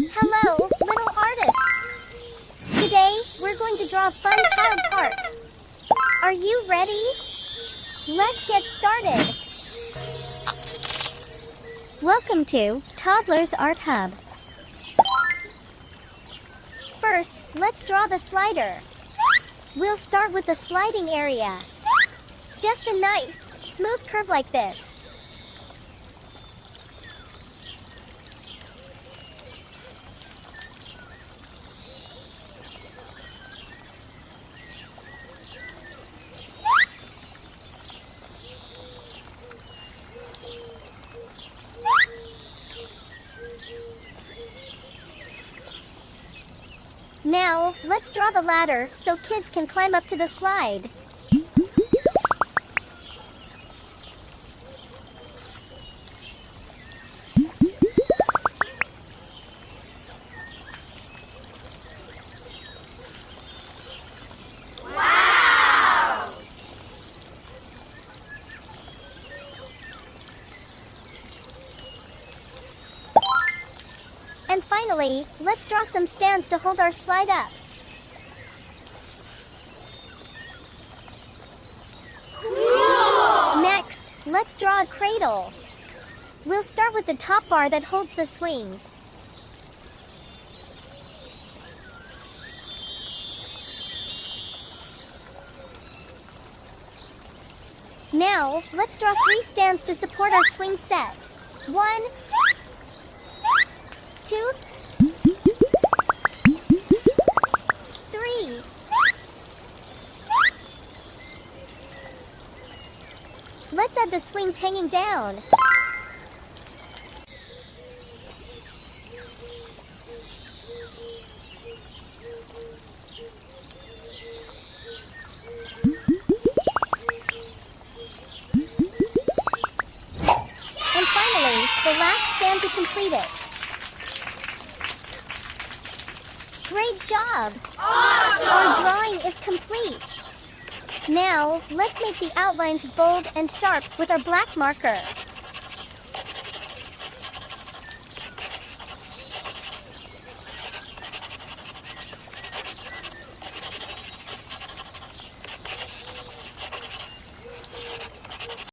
Hello, little artists! Today, we're going to draw a fun child park. Are you ready? Let's get started! Welcome to Toddlers Art Hub. First, let's draw the slider. We'll start with the sliding area. Just a nice, smooth curve like this. Now, let's draw the ladder so kids can climb up to the slide. Wow! And finally, let's draw some stands to hold our slide up. Cool! Next, let's draw a cradle. We'll start with the top bar that holds the swings. Now, let's draw 3 stands to support our swing set. 1, 2, 3. Let's add the swings hanging down. And finally, the last stand to complete it. Great job! Awesome! Our drawing is complete. Now, let's make the outlines bold and sharp with our black marker.